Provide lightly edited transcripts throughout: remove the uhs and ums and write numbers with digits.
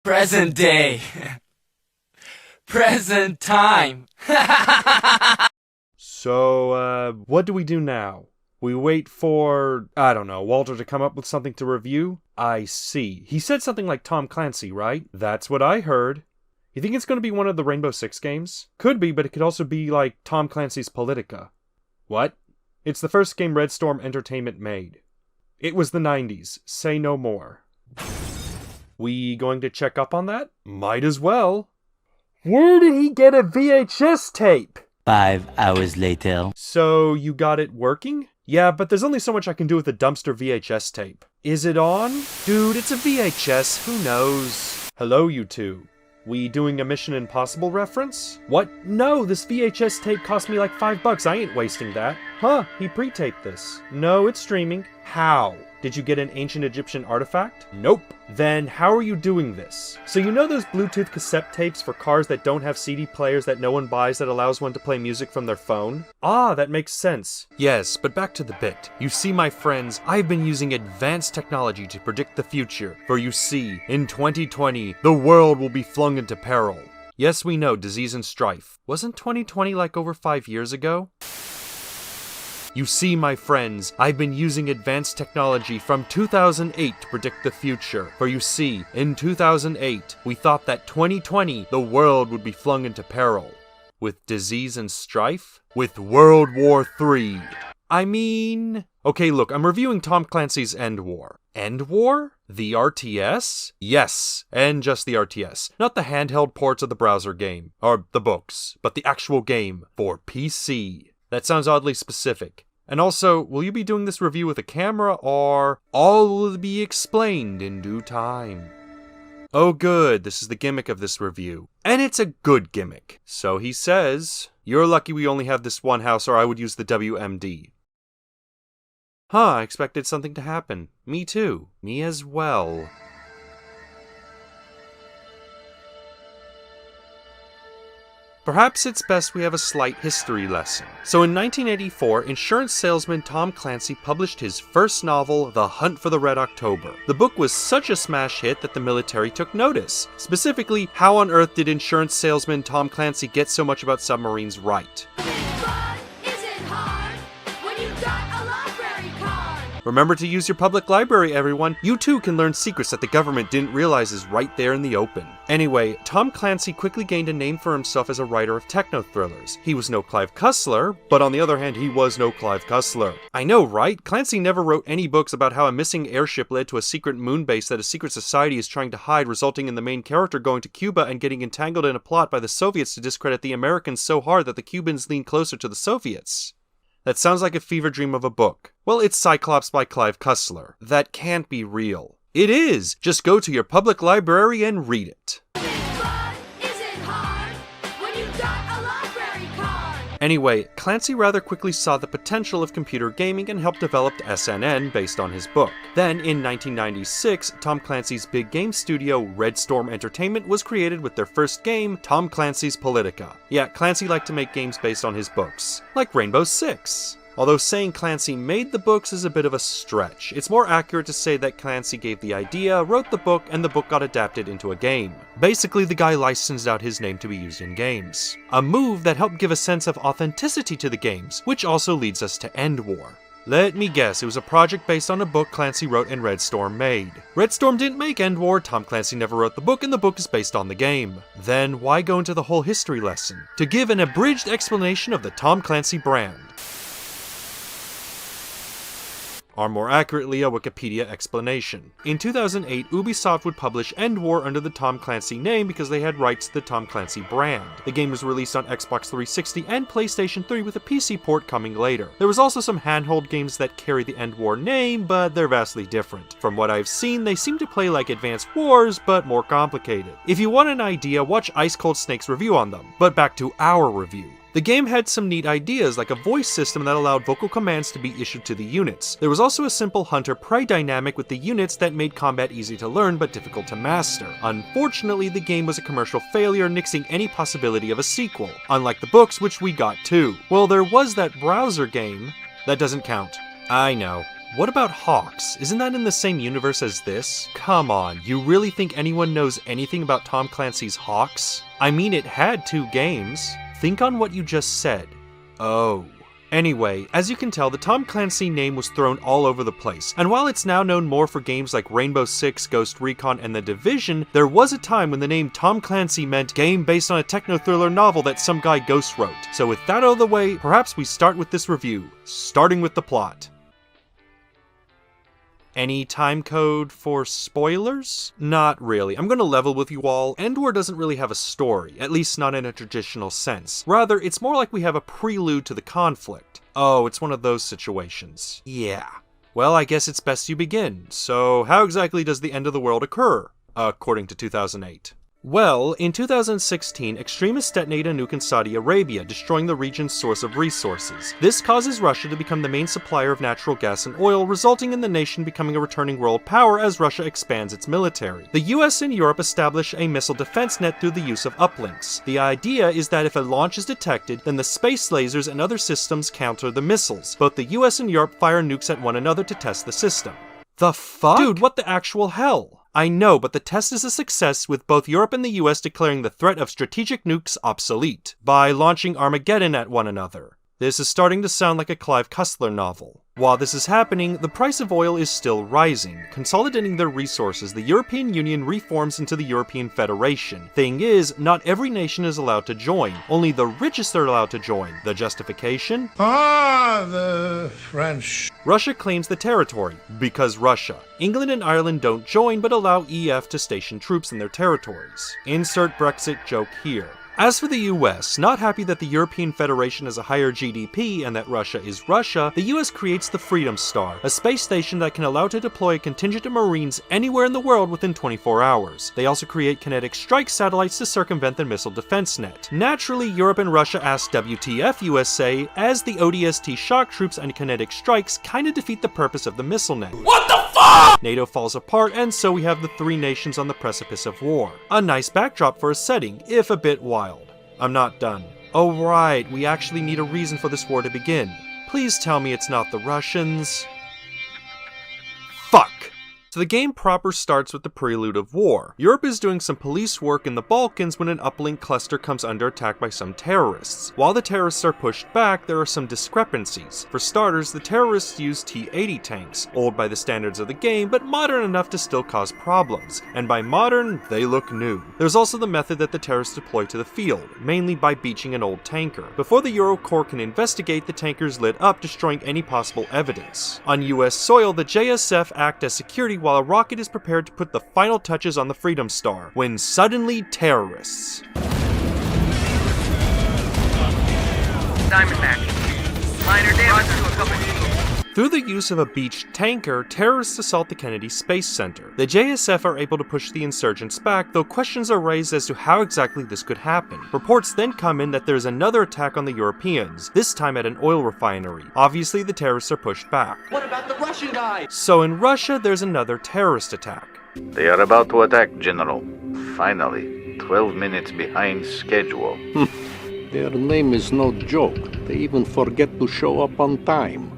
Present day. Present time. So, what do we do now? We wait for, I don't know, Walter to come up with something to review? I see. He said something like Tom Clancy, right? That's what I heard. You think it's going to be one of the Rainbow Six games? Could be, but it could also be like Tom Clancy's Politica. What? It's the first game Red Storm Entertainment made. It was the 90s. Say no more. We going to check up on that? Might as well. Where did he get a VHS tape? 5 hours later. So, you got it working? Yeah, but there's only so much I can do with a dumpster VHS tape. Is it on? Dude, it's a VHS, who knows? Hello, you two. We doing a Mission Impossible reference? What? No, this VHS tape cost me like $5. I ain't wasting that. Huh, he pre-taped this. No, it's streaming. How? Did you get an ancient Egyptian artifact? Nope. Then how are you doing this? So you know those Bluetooth cassette tapes for cars that don't have CD players that no one buys that allows one to play music from their phone? Ah, that makes sense. Yes, but back to the bit. You see, my friends, I've been using advanced technology to predict the future. For you see, in 2020, the world will be flung into peril. Yes, we know, disease and strife. Wasn't 2020 like over 5 years ago? You see, my friends, I've been using advanced technology from 2008 to predict the future. For you see, in 2008, we thought that 2020, the world would be flung into peril. With disease and strife? With World War III. Okay, look, I'm reviewing Tom Clancy's EndWar. EndWar? The RTS? Yes, and just the RTS. Not the handheld ports of the browser game, or the books, but the actual game for PC. That sounds oddly specific. And also, will you be doing this review with a camera, or all will be explained in due time? Oh good, this is the gimmick of this review. And it's a good gimmick. So he says, you're lucky we only have this one house or I would use the WMD. Huh, I expected something to happen. Me too. Me as well. Perhaps it's best we have a slight history lesson. So in 1984, insurance salesman Tom Clancy published his first novel, The Hunt for the Red October. The book was such a smash hit that the military took notice. Specifically, how on earth did insurance salesman Tom Clancy get so much about submarines right? Remember to use your public library, everyone. You too can learn secrets that the government didn't realize is right there in the open. Anyway, Tom Clancy quickly gained a name for himself as a writer of techno-thrillers. He was no Clive Cussler, but on the other hand, he was no Clive Cussler. I know, right? Clancy never wrote any books about how a missing airship led to a secret moon base that a secret society is trying to hide, resulting in the main character going to Cuba and getting entangled in a plot by the Soviets to discredit the Americans so hard that the Cubans lean closer to the Soviets. That sounds like a fever dream of a book. Well, it's Cyclops by Clive Cussler. That can't be real. It is! Just go to your public library and read it. Anyway, Clancy rather quickly saw the potential of computer gaming and helped develop SNN based on his book. Then, in 1996, Tom Clancy's big game studio, Red Storm Entertainment, was created with their first game, Tom Clancy's Politica. Yeah, Clancy liked to make games based on his books, like Rainbow Six. Although saying Clancy made the books is a bit of a stretch. It's more accurate to say that Clancy gave the idea, wrote the book, and the book got adapted into a game. Basically, the guy licensed out his name to be used in games. A move that helped give a sense of authenticity to the games, which also leads us to EndWar. Let me guess, it was a project based on a book Clancy wrote and Red Storm made. Red Storm didn't make EndWar, Tom Clancy never wrote the book, and the book is based on the game. Then, why go into the whole history lesson? To give an abridged explanation of the Tom Clancy brand. Or more accurately, a Wikipedia explanation. In 2008, Ubisoft would publish EndWar under the Tom Clancy name because they had rights to the Tom Clancy brand. The game was released on Xbox 360 and PlayStation 3 with a PC port coming later. There was also some handheld games that carry the EndWar name, but they're vastly different. From what I've seen, they seem to play like Advanced Wars, but more complicated. If you want an idea, watch Ice Cold Snake's review on them. But back to our review. The game had some neat ideas, like a voice system that allowed vocal commands to be issued to the units. There was also a simple hunter-prey dynamic with the units that made combat easy to learn but difficult to master. Unfortunately, the game was a commercial failure, nixing any possibility of a sequel, unlike the books, which we got too. Well, there was that browser game. That doesn't count. I know. What about Hawks? Isn't that in the same universe as this? Come on, you really think anyone knows anything about Tom Clancy's Hawks? I mean, it had 2 games. Think on what you just said. Oh. Anyway, as you can tell, the Tom Clancy name was thrown all over the place, and while it's now known more for games like Rainbow Six, Ghost Recon, and The Division, there was a time when the name Tom Clancy meant game based on a techno-thriller novel that some guy ghost wrote. So with that out of the way, perhaps we start with this review, starting with the plot. Any time code for spoilers? Not really. I'm gonna level with you all. EndWar doesn't really have a story, at least not in a traditional sense. Rather, it's more like we have a prelude to the conflict. Oh, it's one of those situations. Yeah. Well, I guess it's best you begin. So, how exactly does the end of the world occur? According to 2008. Well, in 2016, extremists detonate a nuke in Saudi Arabia, destroying the region's source of resources. This causes Russia to become the main supplier of natural gas and oil, resulting in the nation becoming a returning world power as Russia expands its military. The US and Europe establish a missile defense net through the use of uplinks. The idea is that if a launch is detected, then the space lasers and other systems counter the missiles. Both the US and Europe fire nukes at one another to test the system. The fuck? Dude, what the actual hell? I know, but the test is a success, with both Europe and the US declaring the threat of strategic nukes obsolete by launching Armageddon at one another. This is starting to sound like a Clive Cussler novel. While this is happening, the price of oil is still rising. Consolidating their resources, the European Union reforms into the European Federation. Thing is, not every nation is allowed to join. Only the richest are allowed to join. The justification? The French. Russia claims the territory, because Russia. England and Ireland don't join, but allow EF to station troops in their territories. Insert Brexit joke here. As for the US, not happy that the European Federation has a higher GDP and that Russia is Russia, the US creates the Freedom Star, a space station that can allow to deploy a contingent of Marines anywhere in the world within 24 hours. They also create kinetic strike satellites to circumvent the missile defense net. Naturally, Europe and Russia ask WTF USA, as the ODST shock troops and kinetic strikes kinda defeat the purpose of the missile net. What the fuck? NATO falls apart, and so we have the 3 nations on the precipice of war. A nice backdrop for a setting, if a bit wild. I'm not done. Oh right, we actually need a reason for this war to begin. Please tell me it's not the Russians. Fuck! So the game proper starts with the prelude of war. Europe is doing some police work in the Balkans when an uplink cluster comes under attack by some terrorists. While the terrorists are pushed back, there are some discrepancies. For starters, the terrorists use T-80 tanks, old by the standards of the game, but modern enough to still cause problems. And by modern, they look new. There's also the method that the terrorists deploy to the field, mainly by beaching an old tanker. Before the Eurocorps can investigate, the tanker's lit up, destroying any possible evidence. On US soil, the JSF act as security while a rocket is prepared to put the final touches on the Freedom Star, when suddenly terrorists. Diamondback. Minor damage to a couple people. Through the use of a beached tanker, terrorists assault the Kennedy Space Center. The JSF are able to push the insurgents back, though questions are raised as to how exactly this could happen. Reports then come in that there's another attack on the Europeans, this time at an oil refinery. Obviously, the terrorists are pushed back. What about the Russian guy? So in Russia, there's another terrorist attack. They are about to attack, General. Finally, 12 minutes behind schedule. Their name is no joke. They even forget to show up on time.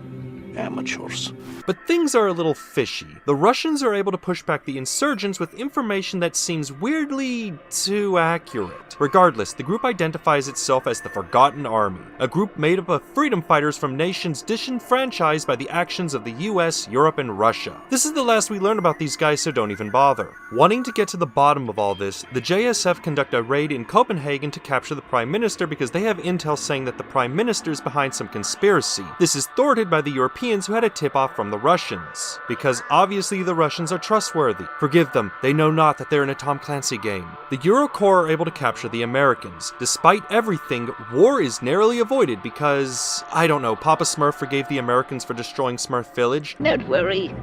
Amateurs. But things are a little fishy. The Russians are able to push back the insurgents with information that seems weirdly too accurate. Regardless, the group identifies itself as the Forgotten Army, a group made up of freedom fighters from nations disenfranchised by the actions of the US, Europe, and Russia. This is the last we learn about these guys, so don't even bother. Wanting to get to the bottom of all this, the JSF conduct a raid in Copenhagen to capture the Prime Minister because they have intel saying that the Prime Minister is behind some conspiracy. This is thwarted by the Europeans who had a tip-off from the Russians, because obviously the Russians are trustworthy. Forgive them, they know not that they're in a Tom Clancy game. The Eurocorps are able to capture the Americans. Despite everything, war is narrowly avoided because, I don't know, Papa Smurf forgave the Americans for destroying Smurf Village. Don't worry,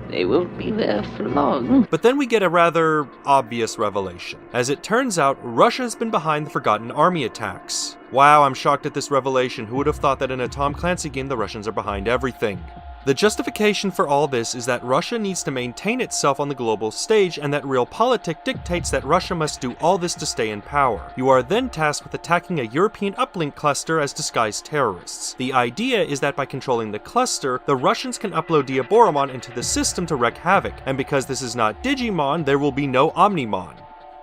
they won't be there for long. But then we get a rather obvious revelation. As it turns out, Russia has been behind the Forgotten Army attacks. Wow, I'm shocked at this revelation. Who would have thought that in a Tom Clancy game the Russians are behind everything? The justification for all this is that Russia needs to maintain itself on the global stage, and that realpolitik dictates that Russia must do all this to stay in power. You are then tasked with attacking a European uplink cluster as disguised terrorists. The idea is that by controlling the cluster, the Russians can upload Diaboromon into the system to wreak havoc, and because this is not Digimon, there will be no Omnimon.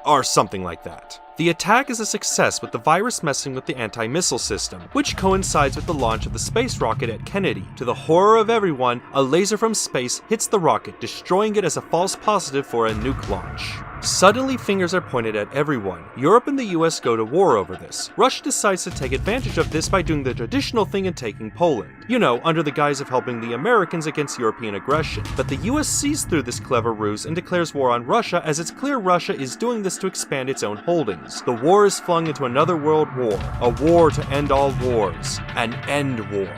Or something like that. The attack is a success, with the virus messing with the anti-missile system, which coincides with the launch of the space rocket at Kennedy. To the horror of everyone, a laser from space hits the rocket, destroying it as a false positive for a nuke launch. Suddenly, fingers are pointed at everyone. Europe and the US go to war over this. Russia decides to take advantage of this by doing the traditional thing and taking Poland. You know, under the guise of helping the Americans against European aggression. But the US sees through this clever ruse and declares war on Russia, as it's clear Russia is doing this to expand its own holdings. The war is flung into another world war. A war to end all wars. An EndWar.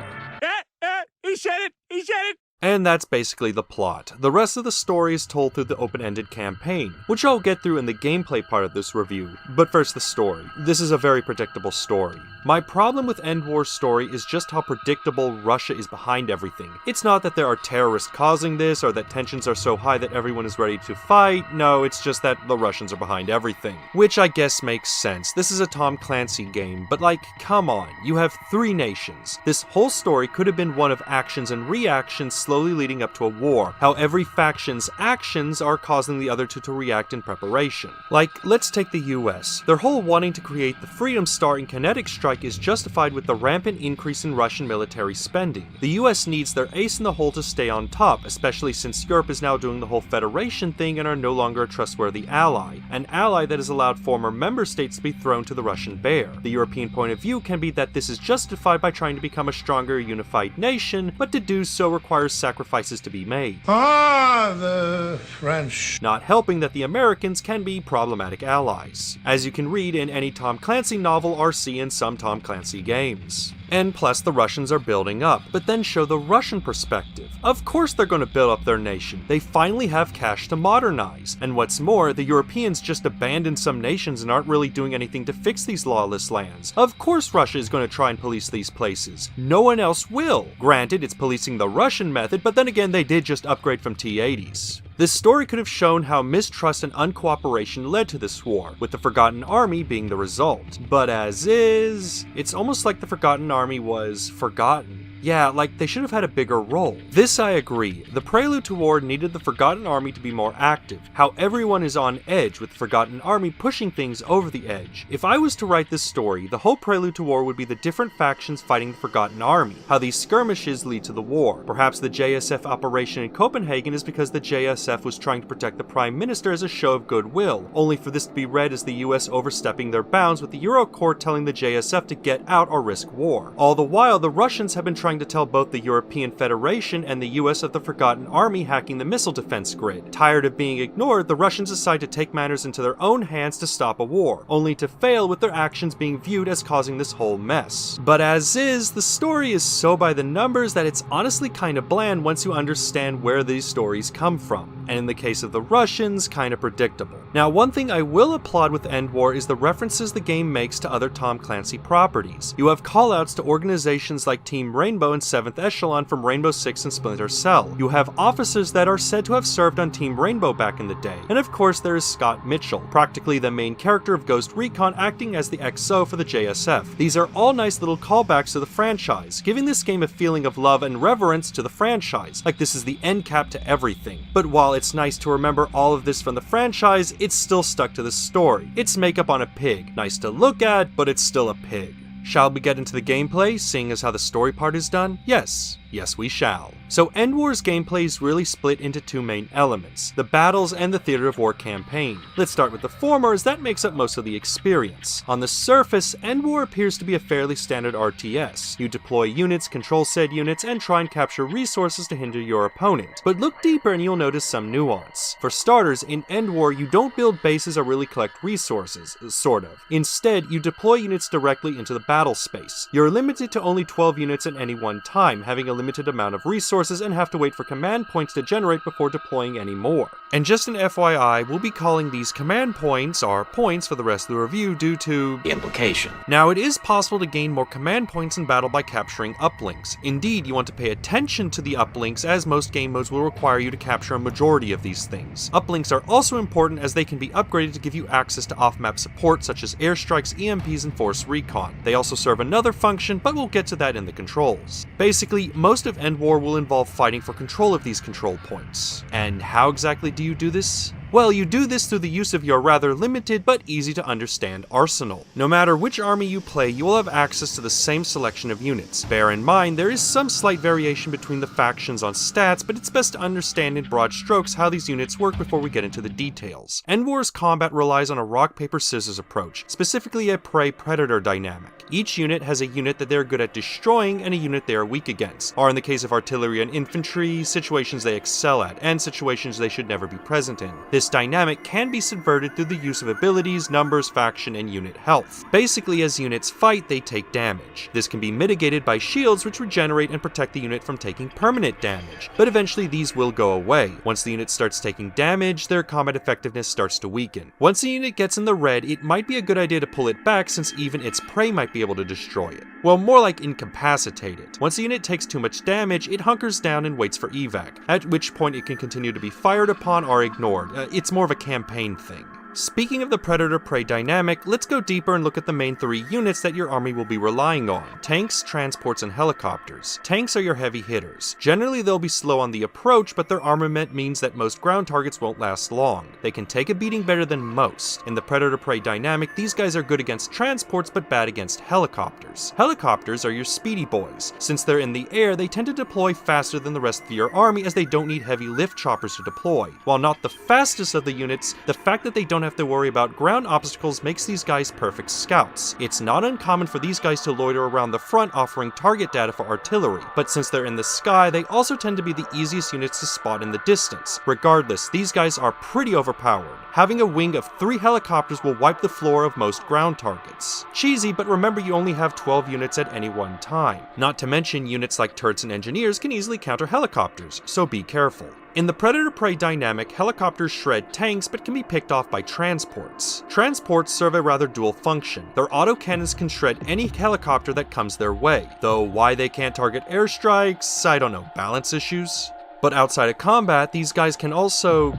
He said it! He said it! And that's basically the plot. The rest of the story is told through the open-ended campaign, which I'll get through in the gameplay part of this review. But first, the story. This is a very predictable story. My problem with EndWar's story is just how predictable Russia is behind everything. It's not that there are terrorists causing this, or that tensions are so high that everyone is ready to fight. No, it's just that the Russians are behind everything. Which I guess makes sense. This is a Tom Clancy game, but like, come on. You have 3 nations. This whole story could have been one of actions and reactions slowly leading up to a war, how every faction's actions are causing the other two to react in preparation. Like, let's take the US. Their whole wanting to create the Freedom Star in Kinetic Strike is justified with the rampant increase in Russian military spending. The US needs their ace in the hole to stay on top, especially since Europe is now doing the whole Federation thing and are no longer a trustworthy ally, an ally that has allowed former member states to be thrown to the Russian bear. The European point of view can be that this is justified by trying to become a stronger, unified nation, but to do so requires sacrifices to be made. The French. Not helping that the Americans can be problematic allies, as you can read in any Tom Clancy novel or see in some Tom Clancy games. And plus, the Russians are building up, but then show the Russian perspective. Of course they're going to build up their nation. They finally have cash to modernize. And what's more, the Europeans just abandoned some nations and aren't really doing anything to fix these lawless lands. Of course Russia is going to try and police these places. No one else will. Granted, it's policing the Russian method, but then again, they did just upgrade from T-80s. This story could have shown how mistrust and uncooperation led to this war, with the Forgotten Army being the result. But as is, it's almost like the Forgotten Army was forgotten. Yeah, like they should have had a bigger role. This I agree. The prelude to war needed the Forgotten Army to be more active, how everyone is on edge with the Forgotten Army pushing things over the edge. If I was to write this story, the whole prelude to war would be the different factions fighting the Forgotten Army, how these skirmishes lead to the war. Perhaps the JSF operation in Copenhagen is because the JSF was trying to protect the Prime Minister as a show of goodwill, only for this to be read as the US overstepping their bounds with the Eurocorps telling the JSF to get out or risk war. All the while, the Russians have been trying to tell both the European Federation and the US of the Forgotten Army hacking the missile defense grid. Tired of being ignored, the Russians decide to take matters into their own hands to stop a war, only to fail with their actions being viewed as causing this whole mess. But as is, the story is so by the numbers that it's honestly kinda bland once you understand where these stories come from, and in the case of the Russians, kinda predictable. Now, one thing I will applaud with EndWar is the references the game makes to other Tom Clancy properties. You have callouts to organizations like Team Rainbow and 7th Echelon from Rainbow Six and Splinter Cell. You have officers that are said to have served on Team Rainbow back in the day. And of course there is Scott Mitchell, practically the main character of Ghost Recon, acting as the XO for the JSF. These are all nice little callbacks to the franchise, giving this game a feeling of love and reverence to the franchise, like this is the end cap to everything. But while it's nice to remember all of this from the franchise, it's still stuck to the story. It's makeup on a pig. Nice to look at, but it's still a pig. Shall we get into the gameplay, seeing as how the story part is done? Yes, we shall. So EndWar's gameplay is really split into 2 main elements, the battles and the Theater of War campaign. Let's start with the former, as that makes up most of the experience. On the surface, EndWar appears to be a fairly standard RTS. You deploy units, control said units, and try and capture resources to hinder your opponent. But look deeper and you'll notice some nuance. For starters, in EndWar, you don't build bases or really collect resources, sort of. Instead, you deploy units directly into the battle space. You're limited to only 12 units at any one time, having a limited amount of resources and have to wait for command points to generate before deploying any more. And just an FYI, we'll be calling these command points our points for the rest of the review due to The implication. Now, it is possible to gain more command points in battle by capturing uplinks. Indeed, you want to pay attention to the uplinks, as most game modes will require you to capture a majority of these things. Uplinks are also important as they can be upgraded to give you access to off-map support such as airstrikes, EMPs, and force recon. They also serve another function, but we'll get to that in the controls. Basically, most of EndWar will involve fighting for control of these control points. And how exactly do you do this? Well, you do this through the use of your rather limited but easy to understand arsenal. No matter which army you play, you will have access to the same selection of units. Bear in mind, there is some slight variation between the factions on stats, but it's best to understand in broad strokes how these units work before we get into the details. EndWar's combat relies on a rock-paper-scissors approach, specifically a prey-predator dynamic. Each unit has a unit that they're good at destroying and a unit they are weak against, or in the case of artillery and infantry, situations they excel at, and situations they should never be present in. This dynamic can be subverted through the use of abilities, numbers, faction, and unit health. Basically, as units fight, they take damage. This can be mitigated by shields which regenerate and protect the unit from taking permanent damage, but eventually these will go away. Once the unit starts taking damage, their combat effectiveness starts to weaken. Once the unit gets in the red, it might be a good idea to pull it back since even its prey might be able to destroy it. Well, more like incapacitate it. Once the unit takes too much damage, it hunkers down and waits for evac, at which point it can continue to be fired upon or ignored. It's more of a campaign thing. Speaking of the Predator-Prey dynamic, let's go deeper and look at the main three units that your army will be relying on: tanks, transports, and helicopters. Tanks are your heavy hitters. Generally, they'll be slow on the approach, but their armament means that most ground targets won't last long. They can take a beating better than most. In the Predator-Prey dynamic, these guys are good against transports, but bad against helicopters. Helicopters are your speedy boys. Since they're in the air, they tend to deploy faster than the rest of your army as they don't need heavy lift choppers to deploy. While not the fastest of the units, the fact that they don't have to worry about ground obstacles makes these guys perfect scouts. It's not uncommon for these guys to loiter around the front offering target data for artillery, but since they're in the sky, they also tend to be the easiest units to spot in the distance. Regardless, these guys are pretty overpowered. Having a wing of 3 helicopters will wipe the floor of most ground targets. Cheesy, but remember you only have 12 units at any one time. Not to mention, units like turrets and engineers can easily counter helicopters, so be careful. In the Predator-Prey dynamic, helicopters shred tanks but can be picked off by transports. Transports serve a rather dual function. Their autocannons can shred any helicopter that comes their way, though why they can't target airstrikes, I don't know, balance issues? But outside of combat, these guys can also,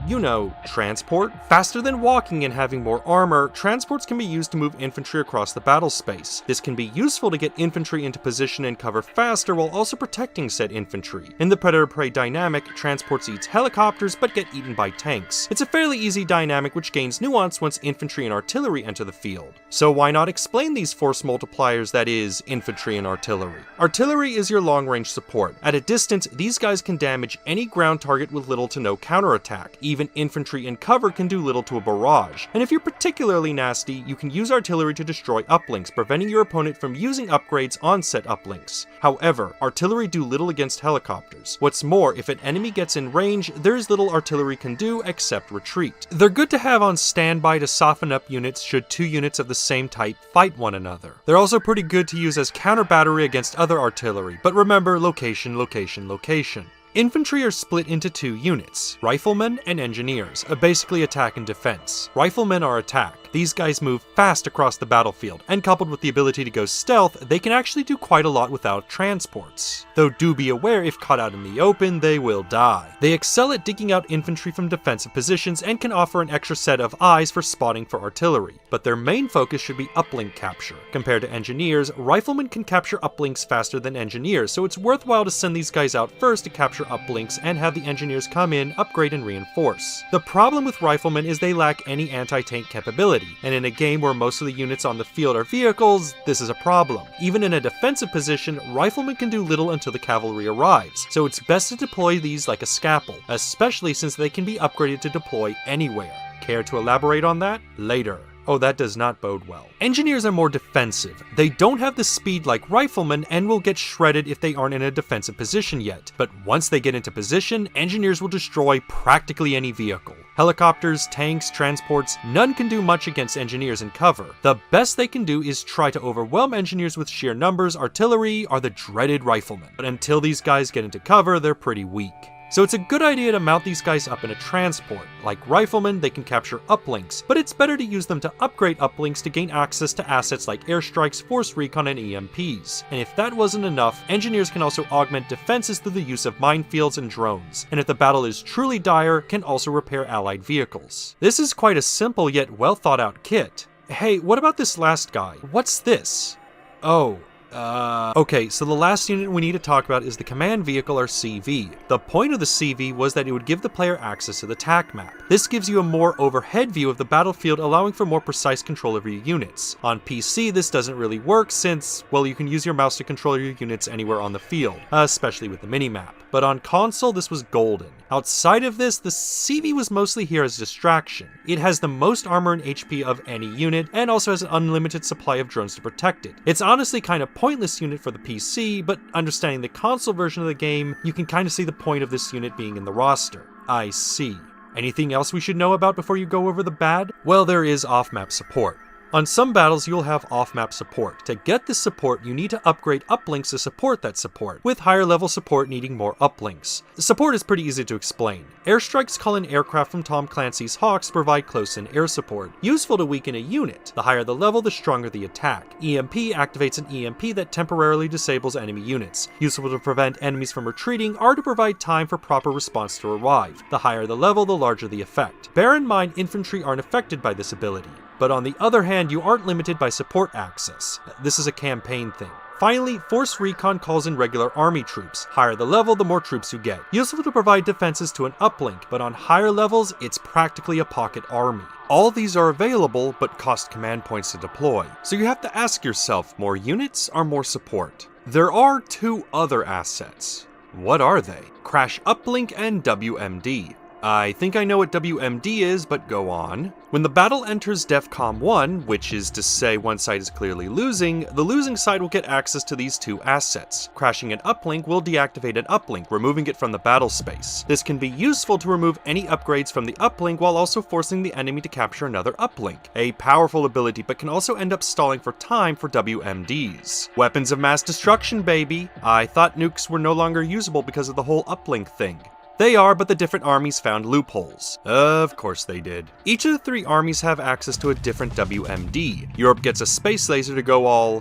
transport. Faster than walking and having more armor, transports can be used to move infantry across the battle space. This can be useful to get infantry into position and cover faster while also protecting said infantry. In the Predator-Prey dynamic, transports eat helicopters but get eaten by tanks. It's a fairly easy dynamic which gains nuance once infantry and artillery enter the field. So why not explain these force multipliers, that is, infantry and artillery? Artillery is your long-range support. At a distance, these guys can damage any ground target with little to no counterattack. Even infantry in cover can do little to a barrage. And if you're particularly nasty, you can use artillery to destroy uplinks, preventing your opponent from using upgrades on set uplinks. However, artillery do little against helicopters. What's more, if an enemy gets in range, there's little artillery can do except retreat. They're good to have on standby to soften up units should 2 units of the same type fight one another. They're also pretty good to use as counter battery against other artillery, but remember, location, location, location. Infantry are split into 2 units, riflemen and engineers, basically attack and defense. Riflemen are attack. These guys move fast across the battlefield, and coupled with the ability to go stealth, they can actually do quite a lot without transports. Though do be aware, if caught out in the open, they will die. They excel at digging out infantry from defensive positions and can offer an extra set of eyes for spotting for artillery, but their main focus should be uplink capture. Compared to engineers, riflemen can capture uplinks faster than engineers, so it's worthwhile to send these guys out first to capture uplinks and have the engineers come in, upgrade, and reinforce. The problem with riflemen is they lack any anti-tank capability, and in a game where most of the units on the field are vehicles, this is a problem. Even in a defensive position, riflemen can do little until the cavalry arrives, so it's best to deploy these like a scalpel, especially since they can be upgraded to deploy anywhere. Care to elaborate on that? Later. Oh, that does not bode well. Engineers are more defensive. They don't have the speed like riflemen and will get shredded if they aren't in a defensive position yet. But once they get into position, engineers will destroy practically any vehicle. Helicopters, tanks, transports, none can do much against engineers in cover. The best they can do is try to overwhelm engineers with sheer numbers. Artillery are the dreaded riflemen. But until these guys get into cover, they're pretty weak. So it's a good idea to mount these guys up in a transport. Like riflemen, they can capture uplinks, but it's better to use them to upgrade uplinks to gain access to assets like airstrikes, force recon, and EMPs. And if that wasn't enough, engineers can also augment defenses through the use of minefields and drones. And if the battle is truly dire, can also repair allied vehicles. This is quite a simple yet well thought out kit. Hey, what about this last guy? What's this? Okay, so the last unit we need to talk about is the command vehicle, or CV. The point of the CV was that it would give the player access to the TAC map. This gives you a more overhead view of the battlefield, allowing for more precise control of your units. On PC, this doesn't really work since, well, you can use your mouse to control your units anywhere on the field, especially with the minimap. But on console, this was golden. Outside of this, the CV was mostly here as a distraction. It has the most armor and HP of any unit, and also has an unlimited supply of drones to protect it. It's honestly kind of pointless unit for the PC, but understanding the console version of the game, you can kind of see the point of this unit being in the roster. I see. Anything else we should know about before you go over the bad? Well, there is off-map support. On some battles, you'll have off-map support. To get this support, you need to upgrade uplinks to support that support, with higher level support needing more uplinks. The support is pretty easy to explain. Airstrikes call in aircraft from Tom Clancy's Hawks to provide close-in air support, useful to weaken a unit. The higher the level, the stronger the attack. EMP activates an EMP that temporarily disables enemy units, useful to prevent enemies from retreating or to provide time for proper response to arrive. The higher the level, the larger the effect. Bear in mind, infantry aren't affected by this ability. But on the other hand, you aren't limited by support access. This is a campaign thing. Finally, Force Recon calls in regular army troops. Higher the level, the more troops you get. Useful to provide defenses to an uplink, but on higher levels, it's practically a pocket army. All these are available, but cost command points to deploy. So you have to ask yourself, more units or more support? There are two other assets. What are they? Crash Uplink and WMD. I think I know what WMD is, but go on. When the battle enters DEFCON 1, which is to say one side is clearly losing, the losing side will get access to these two assets. Crashing an uplink will deactivate an uplink, removing it from the battle space. This can be useful to remove any upgrades from the uplink while also forcing the enemy to capture another uplink. A powerful ability, but can also end up stalling for time for WMDs. Weapons of mass destruction, baby! I thought nukes were no longer usable because of the whole uplink thing. They are, but the different armies found loopholes. Of course they did. Each of the three armies have access to a different WMD. Europe gets a space laser to go all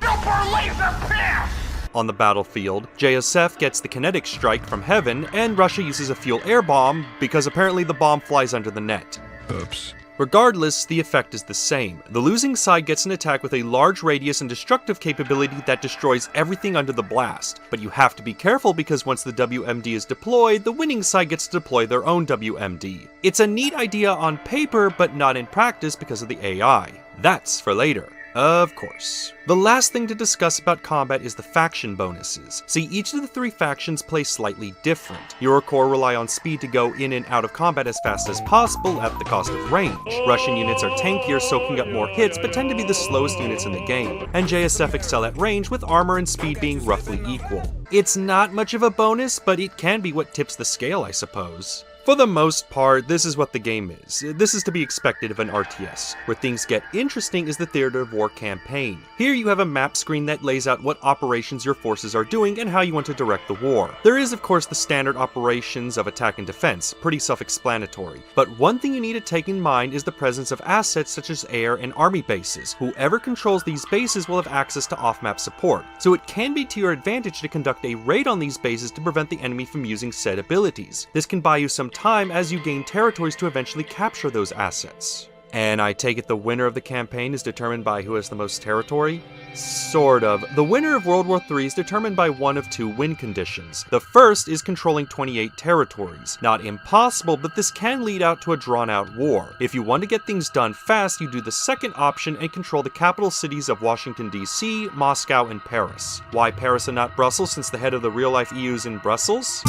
on the battlefield. JSF gets the kinetic strike from heaven, and Russia uses a fuel air bomb because apparently the bomb flies under the net. Oops. Regardless, the effect is the same. The losing side gets an attack with a large radius and destructive capability that destroys everything under the blast. But you have to be careful because once the WMD is deployed, the winning side gets to deploy their own WMD. It's a neat idea on paper, but not in practice because of the AI. That's for later. Of course. The last thing to discuss about combat is the faction bonuses. See, each of the three factions play slightly different. Your core rely on speed to go in and out of combat as fast as possible at the cost of range. Russian units are tankier, soaking up more hits, but tend to be the slowest units in the game. And JSF excel at range, with armor and speed being roughly equal. It's not much of a bonus, but it can be what tips the scale, I suppose. For the most part, this is what the game is. This is to be expected of an RTS. Where things get interesting is the Theater of War campaign. Here you have a map screen that lays out what operations your forces are doing and how you want to direct the war. There is of course the standard operations of attack and defense, pretty self-explanatory. But one thing you need to take in mind is the presence of assets such as air and army bases. Whoever controls these bases will have access to off-map support, so it can be to your advantage to conduct a raid on these bases to prevent the enemy from using said abilities. This can buy you some time as you gain territories to eventually capture those assets. And I take it the winner of the campaign is determined by who has the most territory? Sort of. The winner of World War III is determined by one of two win conditions. The first is controlling 28 territories. Not impossible, but this can lead out to a drawn-out war. If you want to get things done fast, you do the second option and control the capital cities of Washington, D.C., Moscow, and Paris. Why Paris and not Brussels, since the head of the real-life EU is in Brussels?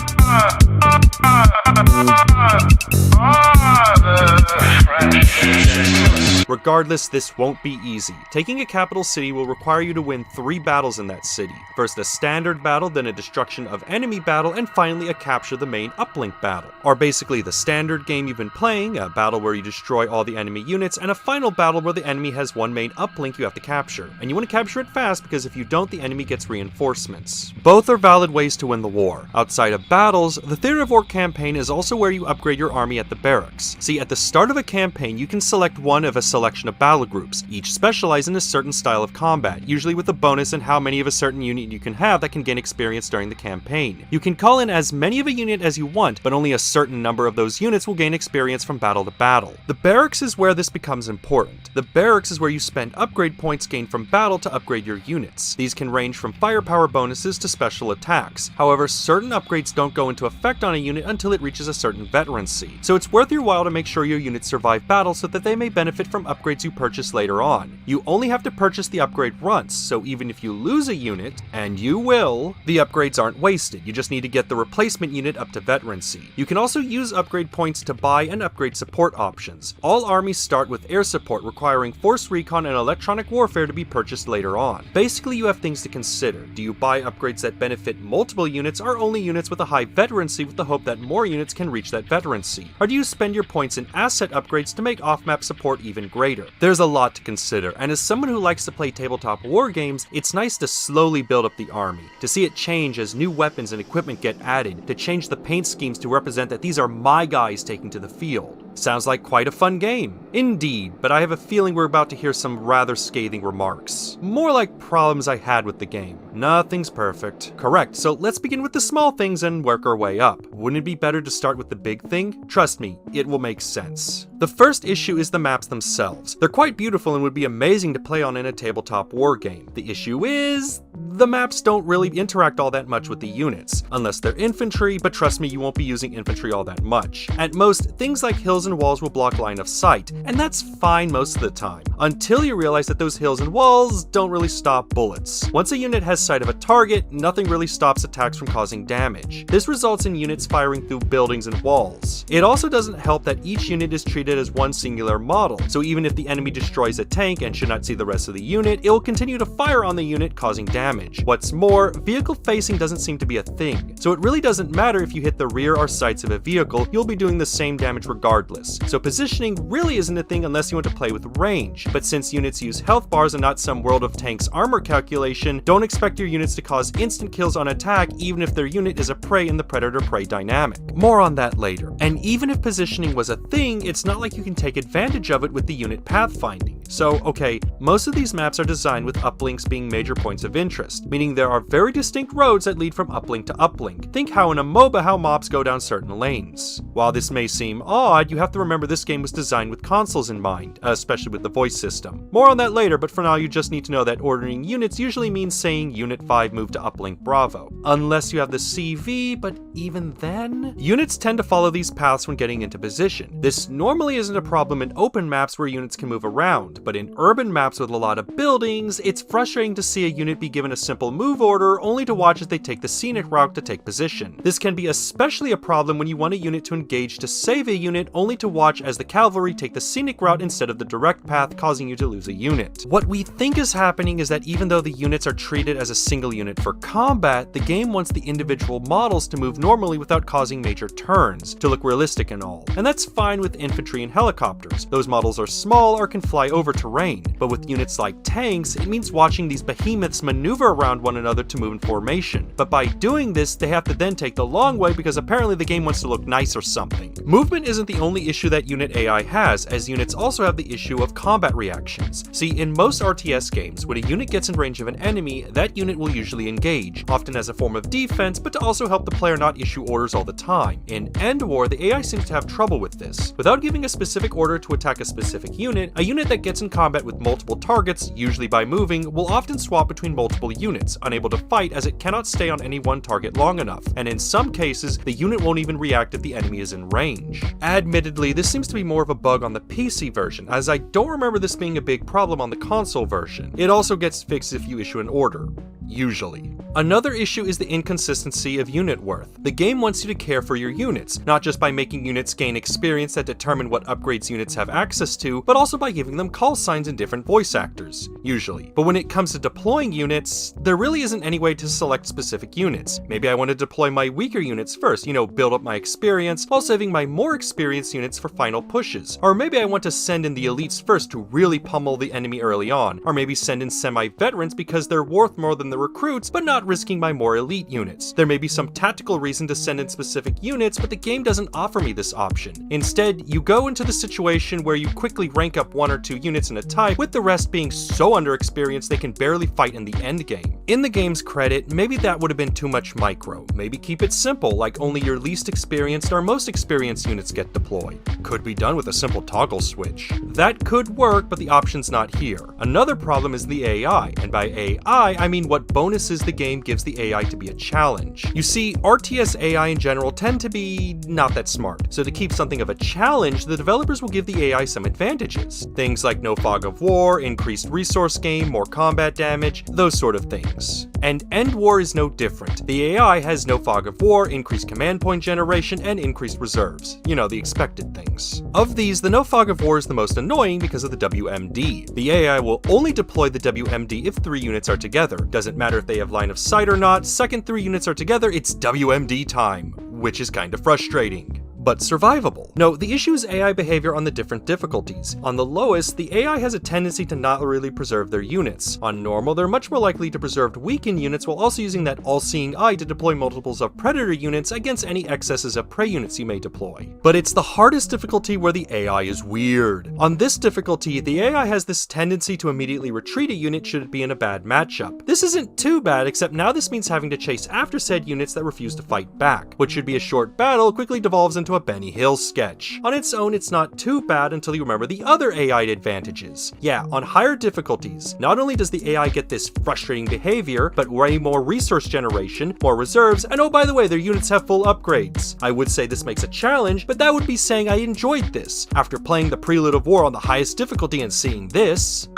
Regardless, this won't be easy. Taking a capital city will require you to win 3 battles in that city. First a standard battle, then a destruction of enemy battle, and finally a capture the main uplink battle. Or basically the standard game you've been playing, a battle where you destroy all the enemy units, and a final battle where the enemy has one main uplink you have to capture. And you want to capture it fast because if you don't, the enemy gets reinforcements. Both are valid ways to win the war. Outside of battles, the Theater of War campaign is also where you upgrade your army at the barracks. See, at the start of a campaign, you can select one of a selection of battle groups, each specialize in a certain style of combat, usually with a bonus in how many of a certain unit you can have that can gain experience during the campaign. You can call in as many of a unit as you want, but only a certain number of those units will gain experience from battle to battle. The barracks is where this becomes important. The barracks is where you spend upgrade points gained from battle to upgrade your units. These can range from firepower bonuses to special attacks. However, certain upgrades don't go into effect on a unit until it reaches a certain veterancy, so it's worth your while to make sure your units survive battle so that they may benefit from upgrades you purchase later on. You only have to purchase the upgrade once, so even if you lose a unit, and you will, the upgrades aren't wasted. You just need to get the replacement unit up to veterancy. You can also use upgrade points to buy and upgrade support options. All armies start with air support requiring force recon and electronic warfare to be purchased later on. Basically, you have things to consider. Do you buy upgrades that benefit multiple units or only units with a high veterancy with the hope that more units can reach that veterancy? Or do you spend your points in asset upgrades to make off-map support even greater? There's a lot to consider, and as someone who likes to play tabletop war games, it's nice to slowly build up the army, to see it change as new weapons and equipment get added, to change the paint schemes to represent that these are my guys taking to the field. Sounds like quite a fun game. Indeed, but I have a feeling we're about to hear some rather scathing remarks. More like problems I had with the game. Nothing's perfect. Correct, so let's begin with the small things and work our way up. Wouldn't it be better to start with the big thing? Trust me, it will make sense. The first issue is the maps themselves. They're quite beautiful and would be amazing to play on in a tabletop war game. The issue is, the maps don't really interact all that much with the units, unless they're infantry, but trust me, you won't be using infantry all that much. At most, things like hills and walls will block line of sight, and that's fine most of the time, until you realize that those hills and walls don't really stop bullets. Once a unit has sight of a target, nothing really stops attacks from causing damage. This results in units firing through buildings and walls. It also doesn't help that each unit is treated as one singular model, so even if the enemy destroys a tank and should not see the rest of the unit, it will continue to fire on the unit, causing damage. What's more, vehicle facing doesn't seem to be a thing, so it really doesn't matter if you hit the rear or sights of a vehicle, you'll be doing the same damage regardless. So positioning really isn't a thing unless you want to play with range, but since units use health bars and not some World of Tanks armor calculation, don't expect your units to cause instant kills on attack even if their unit is a prey in the predator-prey dynamic. More on that later. And even if positioning was a thing, it's not like you can take advantage of it with the unit pathfinding. So, okay, most of these maps are designed with uplinks being major points of interest, meaning there are very distinct roads that lead from uplink to uplink. Think how in a MOBA how mobs go down certain lanes. While this may seem odd, you have to remember this game was designed with consoles in mind, especially with the voice system. More on that later, but for now you just need to know that ordering units usually means saying Unit 5 move to uplink Bravo. Unless you have the CV, but even then? Units tend to follow these paths when getting into position. This normally isn't a problem in open maps where units can move around, but in urban maps with a lot of buildings, it's frustrating to see a unit be given a simple move order only to watch as they take the scenic route to take position. This can be especially a problem when you want a unit to engage to save a unit only to watch as the cavalry take the scenic route instead of the direct path, causing you to lose a unit. What we think is happening is that even though the units are treated as a single unit for combat, the game wants the individual models to move normally without causing major turns, to look realistic and all. And that's fine with infantry and helicopters. Those models are small or can fly over terrain, but with units like tanks, it means watching these behemoths maneuver around one another to move in formation. But by doing this, they have to then take the long way because apparently the game wants to look nice or something. Movement isn't the only issue that unit AI has, as units also have the issue of combat reactions. See, in most RTS games, when a unit gets in range of an enemy, that unit will usually engage, often as a form of defense, but to also help the player not issue orders all the time. In EndWar, the AI seems to have trouble with this. Without giving a specific order to attack a specific unit, a unit that gets in combat with multiple targets, usually by moving, will often swap between multiple units, unable to fight as it cannot stay on any one target long enough, and in some cases, the unit won't even react if the enemy is in range. Admittedly, this seems to be more of a bug on the PC version, as I don't remember this being a big problem on the console version. It also gets fixed if you issue an order. usually. Another issue is the inconsistency of unit worth. The game wants you to care for your units, not just by making units gain experience that determine what upgrades units have access to, but also by giving them call signs and different voice actors, usually. But when it comes to deploying units, there really isn't any way to select specific units. Maybe I want to deploy my weaker units first, build up my experience, while saving my more experienced units for final pushes. Or maybe I want to send in the elites first to really pummel the enemy early on. Or maybe send in semi-veterans because they're worth more than the recruits, but not risking my more elite units. There may be some tactical reason to send in specific units, but the game doesn't offer me this option. Instead, you go into the situation where you quickly rank up 1 or 2 units in a tie, with the rest being so underexperienced they can barely fight in the endgame. In the game's credit, maybe that would have been too much micro. Maybe keep it simple, like only your least experienced or most experienced units get deployed. Could be done with a simple toggle switch. That could work, but the option's not here. Another problem is the AI, and by AI, I mean what bonuses the game gives the AI to be a challenge. You see, RTS AI in general tend to be not that smart, so to keep something of a challenge, the developers will give the AI some advantages. Things like no fog of war, increased resource gain, more combat damage, those sort of things. And EndWar is no different. The AI has no fog of war, increased command point generation, and increased reserves. The expected things. Of these, the no fog of war is the most annoying because of the WMD. The AI will only deploy the WMD if 3 units are together. Doesn't matter if they have line of sight or not, second 3 units are together, it's WMD time, which is kinda frustrating. But survivable. No, the issue is AI behavior on the different difficulties. On the lowest, the AI has a tendency to not really preserve their units. On normal, they're much more likely to preserve weakened units while also using that all-seeing eye to deploy multiples of predator units against any excesses of prey units you may deploy. But it's the hardest difficulty where the AI is weird. On this difficulty, the AI has this tendency to immediately retreat a unit should it be in a bad matchup. This isn't too bad, except now this means having to chase after said units that refuse to fight back. What should be a short battle quickly devolves into a Benny Hill sketch. On its own, it's not too bad until you remember the other AI advantages. Yeah, on higher difficulties, not only does the AI get this frustrating behavior, but way more resource generation, more reserves, and oh by the way, their units have full upgrades. I would say this makes a challenge, but that would be saying I enjoyed this. After playing the Prelude of War on the highest difficulty and seeing this,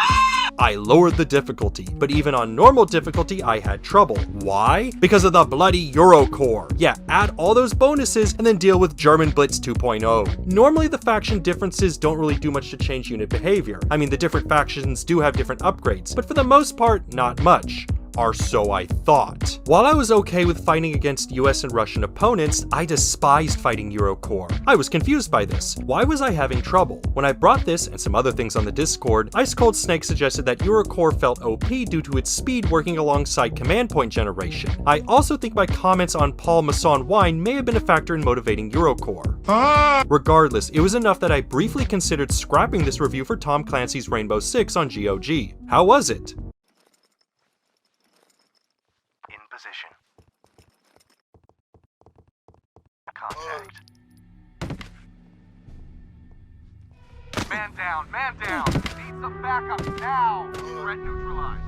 I lowered the difficulty, but even on normal difficulty, I had trouble. Why? Because of the bloody Eurocore. Yeah, add all those bonuses and then deal with German Blitz 2.0. Normally, the faction differences don't really do much to change unit behavior. I mean, the different factions do have different upgrades, but for the most part, not much. Or so I thought. While I was okay with fighting against US and Russian opponents, I despised fighting Eurocore. I was confused by this. Why was I having trouble? When I brought this and some other things on the Discord, Ice Cold Snake suggested that Eurocore felt OP due to its speed working alongside command point generation. I also think my comments on Paul Masson Wine may have been a factor in motivating Eurocore. Regardless, it was enough that I briefly considered scrapping this review for Tom Clancy's Rainbow Six on GOG. How was it? Position. Contact. Man down, man down! Need some backup now! Threat neutralized.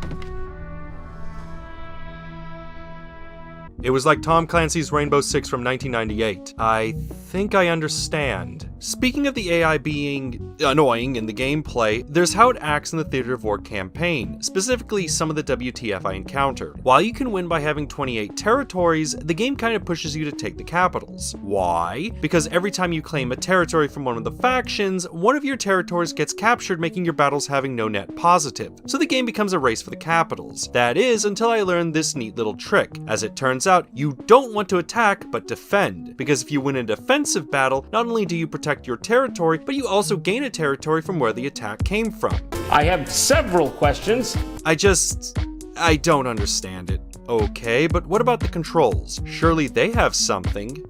It was like Tom Clancy's Rainbow Six from 1998. I think I understand. Speaking of the AI being annoying in the gameplay, there's how it acts in the Theater of War campaign, specifically some of the WTF I encountered. While you can win by having 28 territories, the game kind of pushes you to take the capitals. Why? Because every time you claim a territory from one of the factions, one of your territories gets captured, making your battles having no net positive. So the game becomes a race for the capitals. That is, until I learned this neat little trick. As it turns out, you don't want to attack, but defend. Because if you win a defensive battle, not only do you protect your territory, but you also gain a territory from where the attack came from. I have several questions. I don't understand it. Okay, but what about the controls? Surely they have something.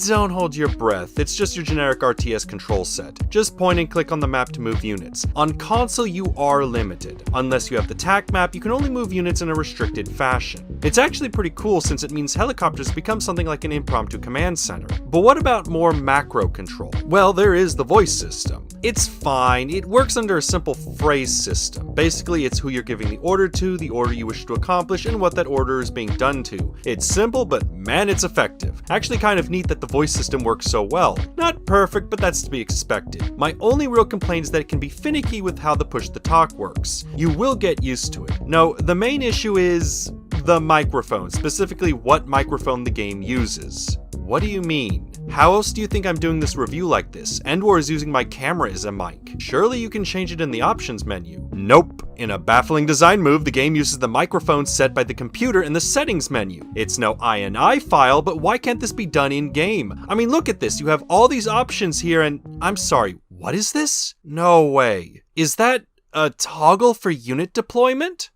Don't hold your breath, it's just your generic RTS control set. Just point and click on the map to move units. On console you are limited. Unless you have the TAC map, you can only move units in a restricted fashion. It's actually pretty cool since it means helicopters become something like an impromptu command center. But what about more macro control? Well, there is the voice system. It's fine, it works under a simple phrase system. Basically, it's who you're giving the order to, the order you wish to accomplish, and what that order is being done to. It's simple, but man, it's effective. Actually kind of neat that the voice system works so well. Not perfect, but that's to be expected. My only real complaint is that it can be finicky with how the push-to-talk works. You will get used to it. No, the main issue is the microphone, specifically what microphone the game uses. What do you mean? How else do you think I'm doing this review like this? EndWar is using my camera as a mic. Surely you can change it in the options menu. Nope. In a baffling design move, the game uses the microphone set by the computer in the settings menu. It's no INI file, but why can't this be done in-game? I mean, look at this. You have all these options here and... I'm sorry, what is this? No way. Is that a toggle for unit deployment?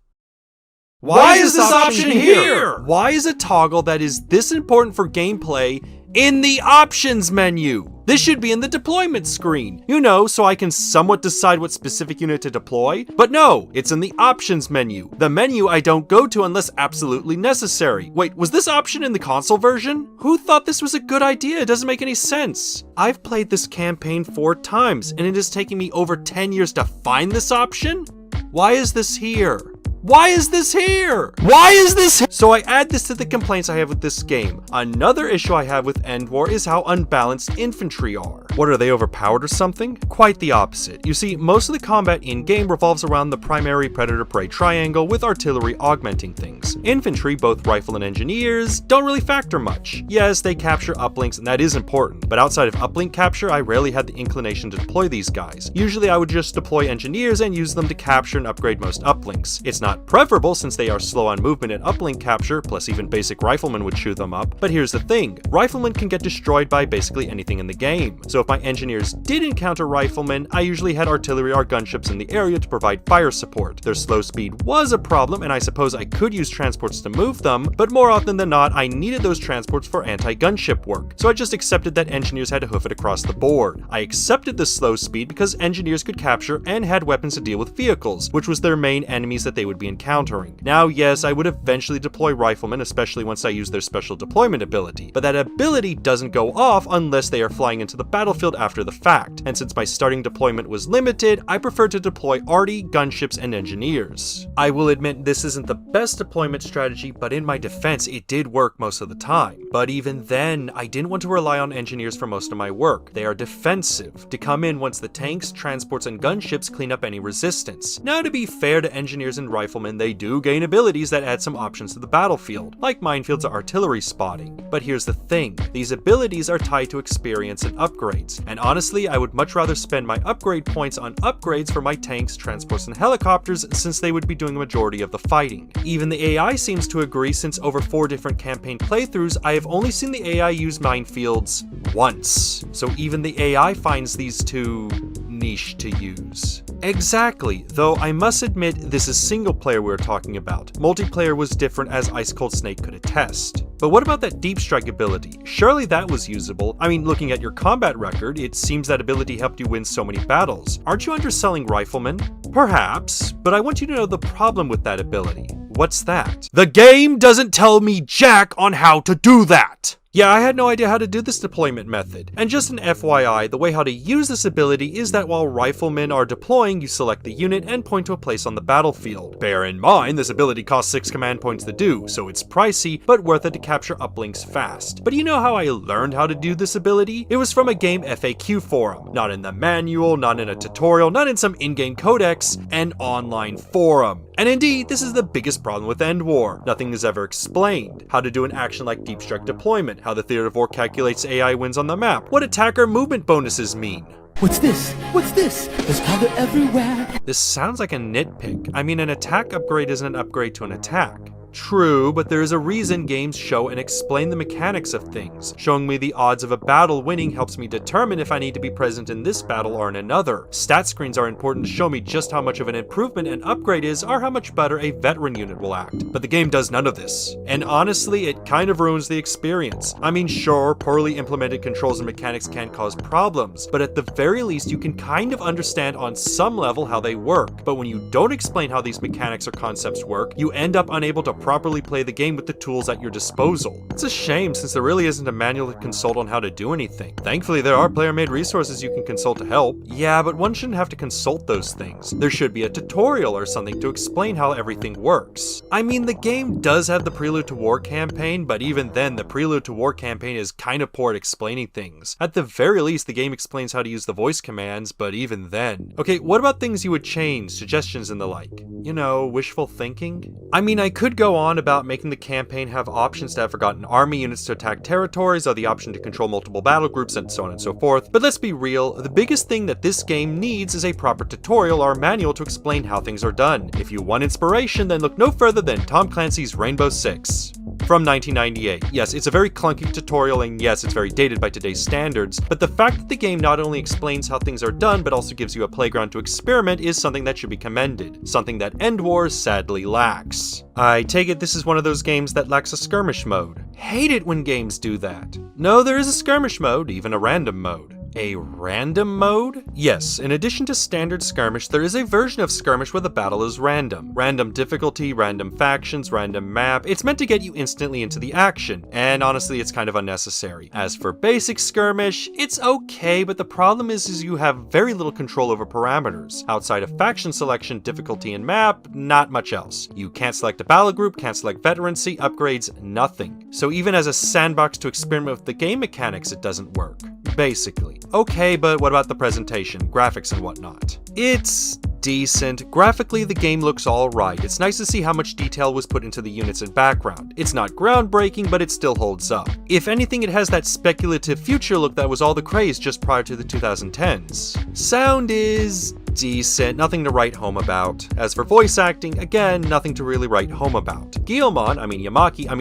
Why is this option here? Why is a toggle that is this important for gameplay in the options menu? This should be in the deployment screen, you know, so I can somewhat decide what specific unit to deploy. But no, it's in the options menu, the menu I don't go to unless absolutely necessary. Wait, was this option in the console version? Who thought this was a good idea? It doesn't make any sense. I've played this campaign 4 times, and it has taken me over 10 years to find this option? Why is this here? Why is this here? Why is this? So I add this to the complaints I have with this game. Another issue I have with EndWar is how unbalanced infantry are. What, are they overpowered or something? Quite the opposite. You see, most of the combat in-game revolves around the primary predator-prey triangle with artillery augmenting things. Infantry, both rifle and engineers, don't really factor much. Yes, they capture uplinks and that is important, but outside of uplink capture, I rarely had the inclination to deploy these guys. Usually I would just deploy engineers and use them to capture and upgrade most uplinks. It's not preferable since they are slow on movement and uplink capture, plus even basic riflemen would chew them up. But here's the thing, riflemen can get destroyed by basically anything in the game. So if my engineers did encounter riflemen, I usually had artillery or gunships in the area to provide fire support. Their slow speed was a problem, and I suppose I could use transports to move them, but more often than not, I needed those transports for anti-gunship work. So I just accepted that engineers had to hoof it across the board. I accepted the slow speed because engineers could capture and had weapons to deal with vehicles, which was their main enemies that they would be encountering. Now, yes, I would eventually deploy riflemen, especially once I use their special deployment ability, but that ability doesn't go off unless they are flying into the battlefield after the fact, and since my starting deployment was limited, I prefer to deploy arty, gunships, and engineers. I will admit this isn't the best deployment strategy, but in my defense, it did work most of the time. But even then, I didn't want to rely on engineers for most of my work. They are defensive, to come in once the tanks, transports, and gunships clean up any resistance. Now, to be fair to engineers and riflemen, they do gain abilities that add some options to the battlefield, like minefields or artillery spotting. But here's the thing, these abilities are tied to experience and upgrades, and honestly, I would much rather spend my upgrade points on upgrades for my tanks, transports, and helicopters since they would be doing a majority of the fighting. Even the AI seems to agree, since over 4 different campaign playthroughs, I have only seen the AI use minefields once. So even the AI finds these too niche to use. Exactly, though I must admit this is single player we're talking about. Multiplayer was different, as Ice Cold Snake could attest. But what about that deep strike ability? Surely that was usable. I mean, looking at your combat record, it seems that ability helped you win so many battles. Aren't you underselling riflemen? Perhaps, but I want you to know the problem with that ability. What's that? The game doesn't tell me jack on how to do that! Yeah, I had no idea how to do this deployment method. And just an FYI, the way how to use this ability is that while riflemen are deploying, you select the unit and point to a place on the battlefield. Bear in mind, this ability costs 6 command points to do, so it's pricey, but worth it to capture uplinks fast. But you know how I learned how to do this ability? It was from a game FAQ forum. Not in the manual, not in a tutorial, not in some in-game codex, an online forum. And indeed, this is the biggest problem with EndWar. Nothing is ever explained. How to do an action like deep strike deployment, how the theater of war calculates AI wins on the map, what attacker movement bonuses mean. What's this? What's this? There's powder everywhere. This sounds like a nitpick. I mean, an attack upgrade isn't an upgrade to an attack. True, but there is a reason games show and explain the mechanics of things. Showing me the odds of a battle winning helps me determine if I need to be present in this battle or in another. Stat screens are important to show me just how much of an improvement an upgrade is or how much better a veteran unit will act. But the game does none of this. And honestly, it kind of ruins the experience. I mean, sure, poorly implemented controls and mechanics can cause problems, but at the very least you can kind of understand on some level how they work. But when you don't explain how these mechanics or concepts work, you end up unable to properly play the game with the tools at your disposal. It's a shame since there really isn't a manual to consult on how to do anything. Thankfully, there are player-made resources you can consult to help. Yeah, but one shouldn't have to consult those things. There should be a tutorial or something to explain how everything works. I mean, the game does have the Prelude to War campaign, but even then, the Prelude to War campaign is kind of poor at explaining things. At the very least, the game explains how to use the voice commands, but even then. Okay, what about things you would change, suggestions and the like? You know, wishful thinking? I mean, I could go on about making the campaign have options to have forgotten army units to attack territories, or the option to control multiple battle groups, and so on and so forth, but let's be real, the biggest thing that this game needs is a proper tutorial or manual to explain how things are done. If you want inspiration, then look no further than Tom Clancy's Rainbow Six. From 1998. Yes, it's a very clunky tutorial, and yes, it's very dated by today's standards, but the fact that the game not only explains how things are done, but also gives you a playground to experiment is something that should be commended, something that EndWar sadly lacks. I take it this is one of those games that lacks a skirmish mode. Hate it when games do that. No, there is a skirmish mode, even a random mode. A random mode? Yes, in addition to standard skirmish, there is a version of skirmish where the battle is random. Random difficulty, random factions, random map. It's meant to get you instantly into the action, and honestly, it's kind of unnecessary. As for basic skirmish, it's okay, but the problem is you have very little control over parameters. Outside of faction selection, difficulty, and map, not much else. You can't select a battle group, can't select veterancy, upgrades, nothing. So even as a sandbox to experiment with the game mechanics, it doesn't work. Basically. Okay, but what about the presentation, graphics and whatnot? It's decent. Graphically, the game looks alright. It's nice to see how much detail was put into the units and background. It's not groundbreaking, but it still holds up. If anything, it has that speculative future look that was all the craze just prior to the 2010s. Sound is decent, nothing to write home about. As for voice acting, again, nothing to really write home about.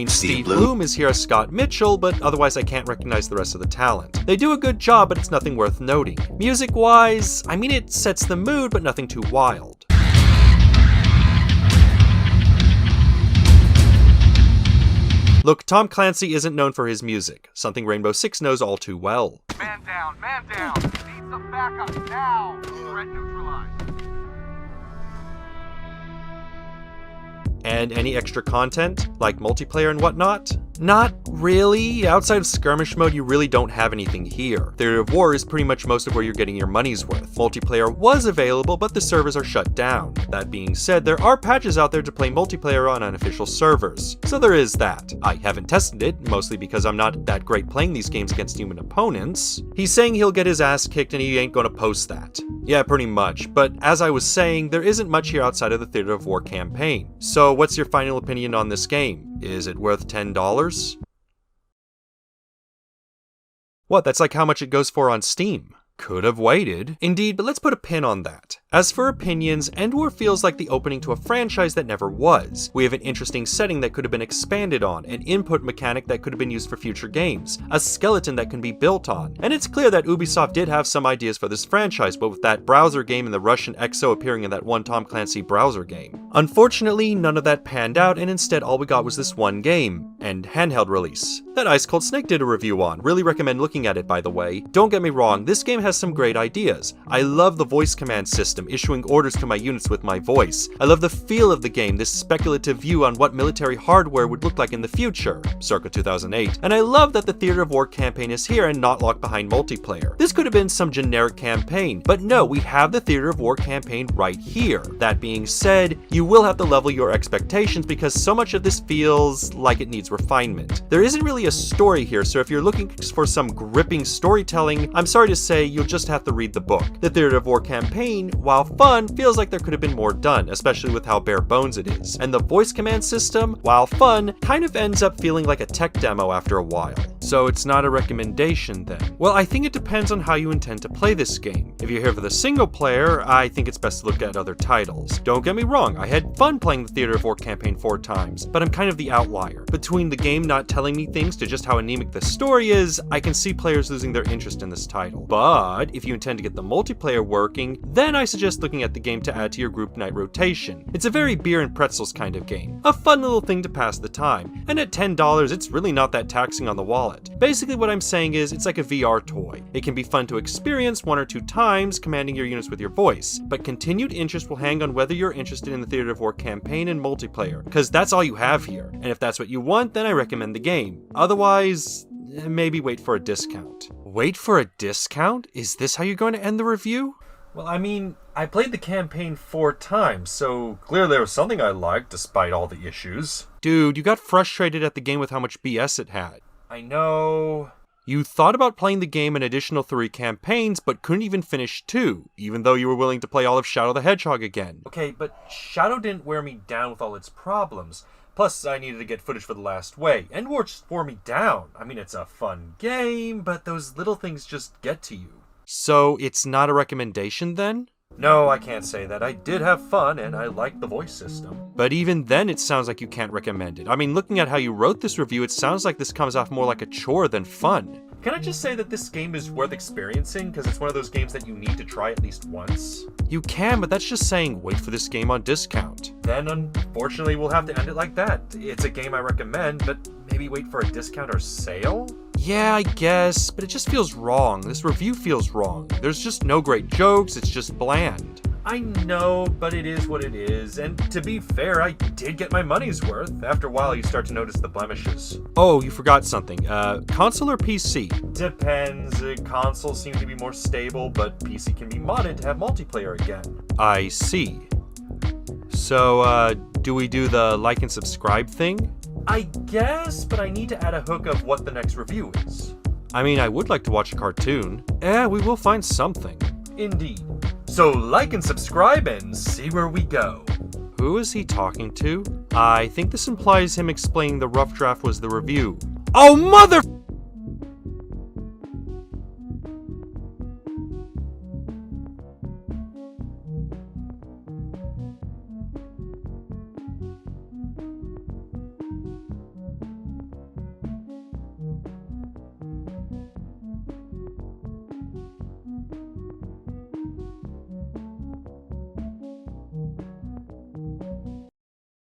Steve Bloom is here as Scott Mitchell, but otherwise I can't recognize the rest of the talent. They do a good job, but it's nothing worth noting. Music-wise, I mean, it sets the mood, but nothing too wild. Look, Tom Clancy isn't known for his music, something Rainbow Six knows all too well. Man down, man down. Need some backup now. Threat neutralized. And any extra content, like multiplayer and whatnot? Not really. Outside of skirmish mode, you really don't have anything here. Theater of War is pretty much most of where you're getting your money's worth. Multiplayer was available, but the servers are shut down. That being said, there are patches out there to play multiplayer on unofficial servers, so there is that. I haven't tested it, mostly because I'm not that great playing these games against human opponents. He's saying he'll get his ass kicked and he ain't gonna post that. Yeah, pretty much, but as I was saying, there isn't much here outside of the Theater of War campaign. So what's your final opinion on this game? Is it worth $10? What, that's like how much it goes for on Steam. Could have waited. Indeed, but let's put a pin on that. As for opinions, EndWar feels like the opening to a franchise that never was. We have an interesting setting that could have been expanded on, an input mechanic that could have been used for future games, a skeleton that can be built on, and it's clear that Ubisoft did have some ideas for this franchise, but with that browser game and the Russian EXO appearing in that one Tom Clancy browser game. Unfortunately, none of that panned out, and instead all we got was this one game, and handheld release, that Ice Cold Snake did a review on. Really recommend looking at it, by the way. Don't get me wrong, this game has some great ideas. I love the voice command system, issuing orders to my units with my voice. I love the feel of the game, this speculative view on what military hardware would look like in the future, circa 2008. And I love that the Theater of War campaign is here and not locked behind multiplayer. This could have been some generic campaign, but no, we have the Theater of War campaign right here. That being said, you will have to level your expectations because so much of this feels like it needs refinement. There isn't really a story here, so if you're looking for some gripping storytelling, I'm sorry to say you'll just have to read the book. The Theater of War campaign, while fun, feels like there could have been more done, especially with how bare bones it is. And the voice command system, while fun, kind of ends up feeling like a tech demo after a while. So it's not a recommendation then? Well, I think it depends on how you intend to play this game. If you're here for the single player, I think it's best to look at other titles. Don't get me wrong, I had fun playing the Theater of War campaign 4 times, but I'm kind of the outlier. Between the game not telling me things to just how anemic the story is, I can see players losing their interest in this title. But if you intend to get the multiplayer working, then I suggest looking at the game to add to your group night rotation. It's a very beer and pretzels kind of game. A fun little thing to pass the time, and at $10, it's really not that taxing on the wallet. it. Basically what I'm saying is, it's like a VR toy. It can be fun to experience 1 or 2 times, commanding your units with your voice, but continued interest will hang on whether you're interested in the Theater of War campaign and multiplayer, because that's all you have here. And if that's what you want, then I recommend the game. Otherwise, maybe wait for a discount. Wait for a discount? Is this how you're going to end the review? Well, I mean, I played the campaign 4 times, so clearly there was something I liked despite all the issues. Dude, you got frustrated at the game with how much BS it had. I know. You thought about playing the game an additional 3 campaigns, but couldn't even finish 2, even though you were willing to play all of Shadow the Hedgehog again. Okay, but Shadow didn't wear me down with all its problems. Plus, I needed to get footage for the last way. EndWar just wore me down. I mean, it's a fun game, but those little things just get to you. So, it's not a recommendation then? No, I can't say that. I did have fun, and I liked the voice system. But even then, it sounds like you can't recommend it. I mean, looking at how you wrote this review, it sounds like this comes off more like a chore than fun. Can I just say that this game is worth experiencing, because it's one of those games that you need to try at least once? You can, but that's just saying wait for this game on discount. Then, unfortunately, we'll have to end it like that. It's a game I recommend, but maybe wait for a discount or sale? Yeah, I guess, but it just feels wrong. This review feels wrong. There's just no great jokes, it's just bland. I know, but it is what it is, and to be fair, I did get my money's worth. After a while, you start to notice the blemishes. Oh, you forgot something. Console or PC? Depends. Consoles seem to be more stable, but PC can be modded to have multiplayer again. I see. So, do we do the like and subscribe thing? I guess, but I need to add a hook of what the next review is. I mean, I would like to watch a cartoon. We will find something. Indeed. So like and subscribe and see where we go. Who is he talking to? I think this implies him explaining the rough draft was the review. Oh, mother...